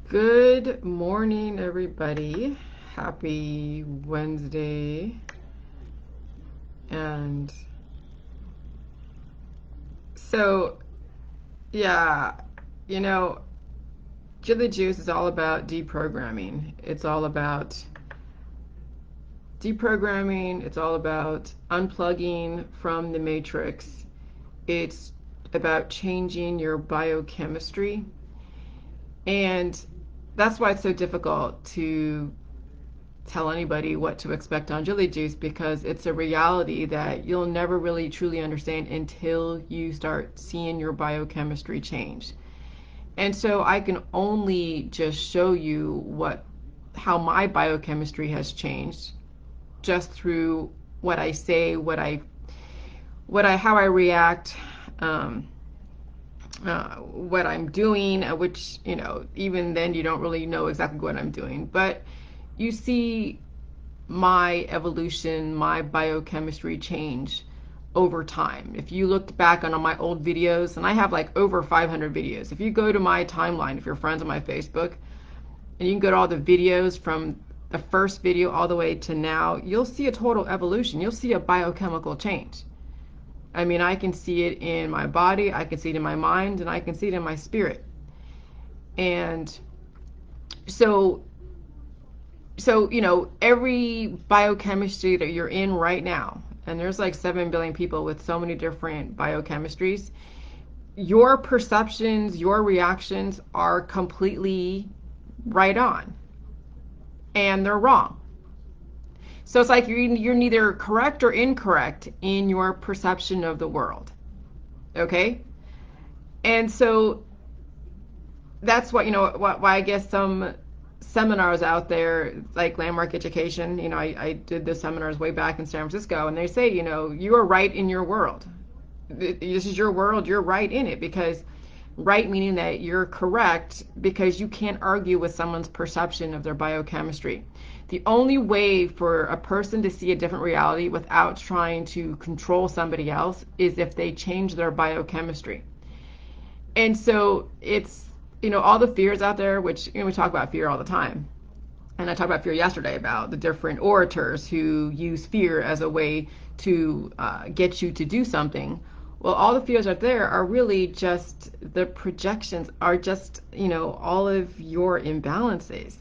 Good morning, everybody. Happy Wednesday. And so, yeah, you know, Chili Juice is all about deprogramming. It's all about deprogramming. It's all about unplugging from the matrix. It's about changing your biochemistry. And that's why it's so difficult to tell anybody what to expect on Jilly Juice, because it's a reality that you'll never really truly understand until you start seeing your biochemistry change. And so I can only just show you how my biochemistry has changed just through what I say, how I react, what I'm doing, which, even then you don't really know exactly what I'm doing. But you see my evolution, my biochemistry change over time. If you looked back on my old videos, and I have like over 500 videos, if you go to my timeline, if you're friends on my Facebook, and you can go to all the videos from the first video all the way to now, you'll see a total evolution. You'll see a biochemical change. I mean, I can see it in my body, I can see it in my mind, and I can see it in my spirit. And so every biochemistry that you're in right now, and there's like 7 billion people with so many different biochemistries, your perceptions, your reactions are completely right on, and they're wrong. So it's like you're neither correct or incorrect in your perception of the world. Okay? And so that's what, why I guess some seminars out there, like Landmark Education, I did the seminars way back in San Francisco, and they say, you are right in your world. This is your world, you're right in it, because right meaning that you're correct, because you can't argue with someone's perception of their biochemistry. The only way for a person to see a different reality without trying to control somebody else is if they change their biochemistry. And so it's, all the fears out there, which, we talk about fear all the time. And I talked about fear yesterday, about the different orators who use fear as a way to get you to do something. Well, all the fears out there are really just the projections, are just, all of your imbalances.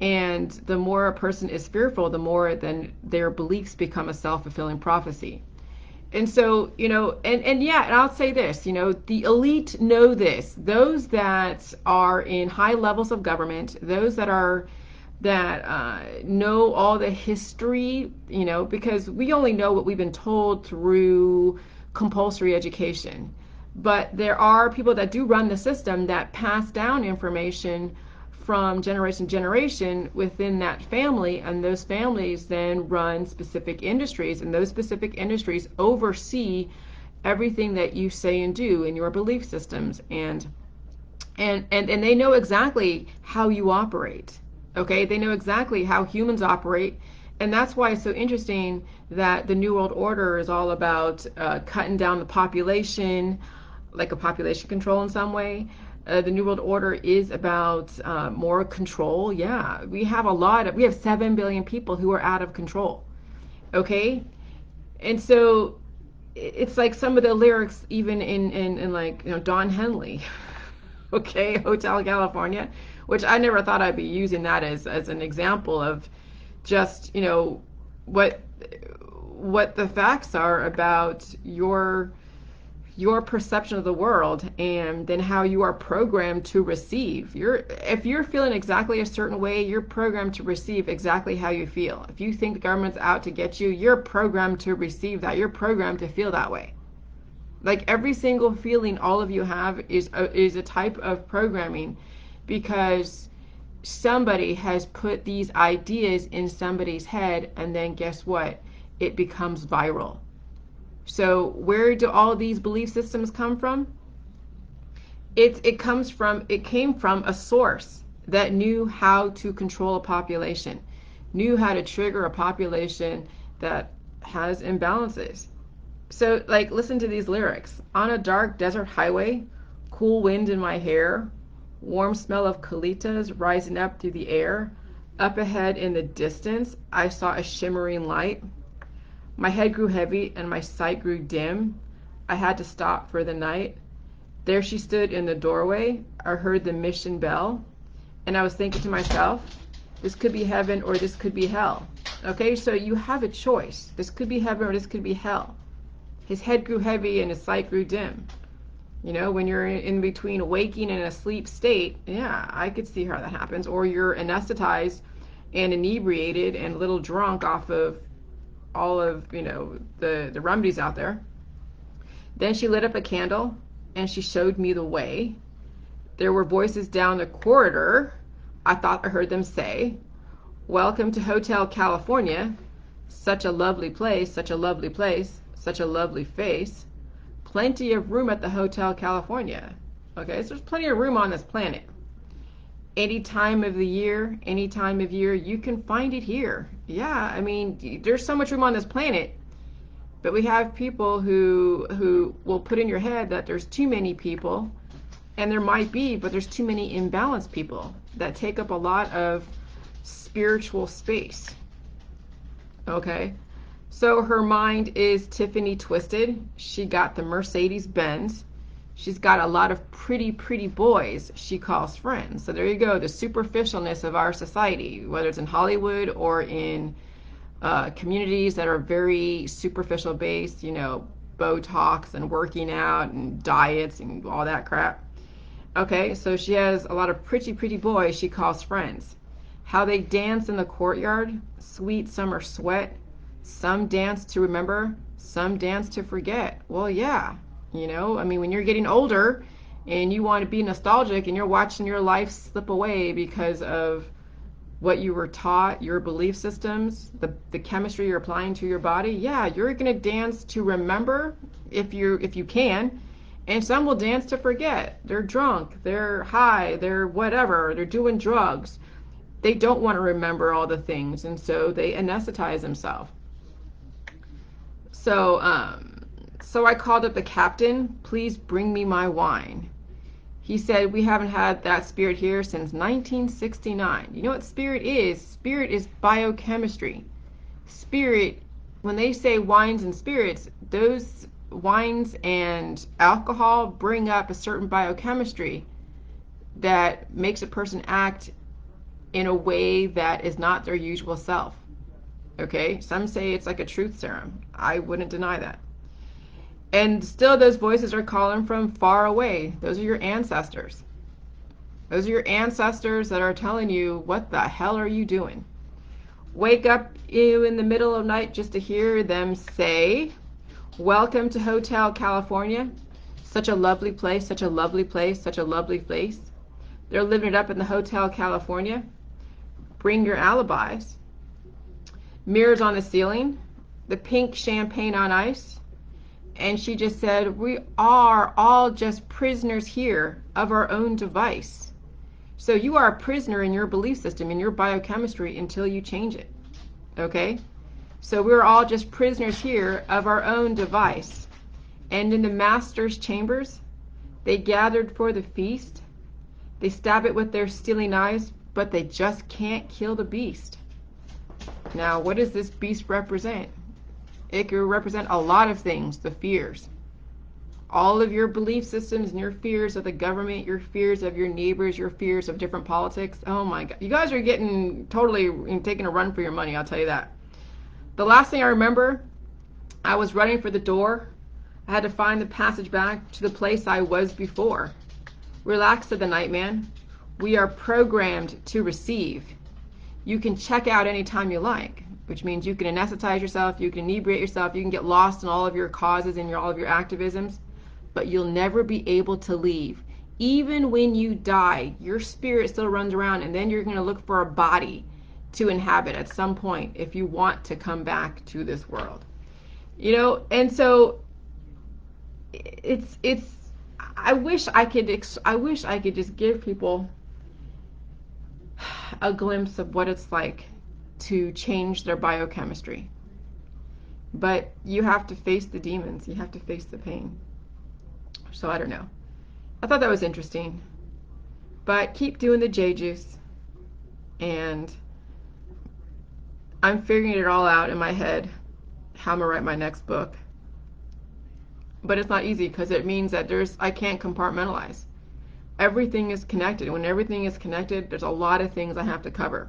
And the more a person is fearful, the more then their beliefs become a self-fulfilling prophecy. And so, and I'll say this, the elite know this. Those that are in high levels of government, those that know all the history, because we only know what we've been told through compulsory education. But there are people that do run the system that pass down information from generation to generation within that family, and those families then run specific industries, and those specific industries oversee everything that you say and do in your belief systems, and they know exactly how you operate. Okay, they know exactly how humans operate. And that's why it's so interesting that the New World Order is all about cutting down the population, like a population control in some way. The New World Order is about more control. Yeah, we have 7 billion people who are out of control. Okay? And so it's like some of the lyrics, even in like, Don Henley, okay, Hotel California, which I never thought I'd be using that as an example of just, what the facts are about your perception of the world, and then how you are programmed to receive. If you're feeling exactly a certain way, you're programmed to receive exactly how you feel. If you think the government's out to get you, you're programmed to receive that. You're programmed to feel that way. Like every single feeling all of you have is a type of programming, because somebody has put these ideas in somebody's head, and then guess what? It becomes viral. So where do all these belief systems come from? It came from a source that knew how to control a population, knew how to trigger a population that has imbalances. So like, listen to these lyrics. On a dark desert highway, cool wind in my hair, Warm smell of colitas rising up through the air. Up ahead in the distance, I saw a shimmering light. My head grew heavy and my sight grew dim. I had to stop for the night. There she stood in the doorway. I heard the mission bell, and I was thinking to myself, this could be heaven or this could be hell. Okay, so you have a choice. This could be heaven or this could be hell. His head grew heavy and his sight grew dim. You know, when you're in between waking and a sleep state, yeah, I could see how that happens. Or you're anesthetized and inebriated and a little drunk off of all of, you know, the remedies out there. Then she lit up a candle and she showed me the way. There were voices down the corridor. I thought I heard them say, "Welcome to Hotel California. Such a lovely place, such a lovely place, such a lovely face. Plenty of room at the Hotel California." Okay, so there's plenty of room on this planet. Any time of year, you can find it here. Yeah, I mean, there's so much room on this planet, but we have people who will put in your head that there's too many people, and there might be, but there's too many imbalanced people that take up a lot of spiritual space. Okay, so her mind is Tiffany-twisted. She got the Mercedes Benz. She's got a lot of pretty, pretty boys she calls friends. So there you go, the superficialness of our society, whether it's in Hollywood or in communities that are very superficial based, you know, Botox and working out and diets and all that crap. Okay, so she has a lot of pretty, pretty boys she calls friends. How they dance in the courtyard, sweet summer sweat. Some dance to remember, some dance to forget. Well, yeah, you know, I mean, when you're getting older and you want to be nostalgic and you're watching your life slip away because of what you were taught, your belief systems, the chemistry you're applying to your body, yeah, you're going to dance to remember if you can, and some will dance to forget. They're drunk, they're high, they're whatever, they're doing drugs. They don't want to remember all the things, and so they anesthetize themselves. So I called up the captain. Please bring me my wine. He said, we haven't had that spirit here since 1969. You know what spirit is? Spirit is biochemistry. Spirit, when they say wines and spirits, those wines and alcohol bring up a certain biochemistry that makes a person act in a way that is not their usual self. Okay, some say it's like a truth serum. I wouldn't deny that. And still those voices are calling from far away. Those are your ancestors. Those are your ancestors that are telling you, what the hell are you doing? Wake up in the middle of night just to hear them say, welcome to Hotel California. Such a lovely place, such a lovely place, such a lovely place. They're living it up in the Hotel California. Bring your alibis. Mirrors on the ceiling. The pink champagne on ice. And she just said, we are all just prisoners here of our own device. So you are a prisoner in your belief system, in your biochemistry, until you change it. Okay? So we're all just prisoners here of our own device. And in the master's chambers, they gathered for the feast. They stab it with their steely knives, but they just can't kill the beast. Now, what does this beast represent? It could represent a lot of things, the fears. All of your belief systems and your fears of the government, your fears of your neighbors, your fears of different politics. Oh my God. You guys are getting totally taking a run for your money, I'll tell you that. The last thing I remember, I was running for the door. I had to find the passage back to the place I was before. Relax, said the night man. We are programmed to receive. You can check out anytime you like, which means you can anesthetize yourself, you can inebriate yourself, you can get lost in all of your causes and all of your activisms, but you'll never be able to leave. Even when you die, your spirit still runs around, and then you're going to look for a body to inhabit at some point if you want to come back to this world. You know, and so it's I wish I could just give people a glimpse of what it's like to change their biochemistry. But you have to face the demons. You have to face the pain. So I don't know. I thought that was interesting. But keep doing the J juice, and I'm figuring it all out in my head how I'm gonna write my next book. But it's not easy because it means that I can't compartmentalize. Everything is connected. When everything is connected, there's a lot of things I have to cover.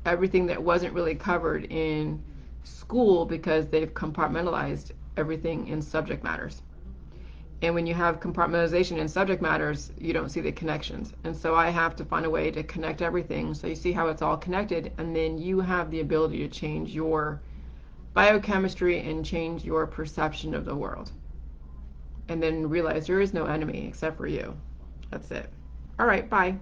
Everything that wasn't really covered in school because they've compartmentalized everything in subject matters. And when you have compartmentalization in subject matters, you don't see the connections. And so I have to find a way to connect everything so you see how it's all connected, and then you have the ability to change your biochemistry and change your perception of the world. And then realize there is no enemy except for you. That's it. All right, bye.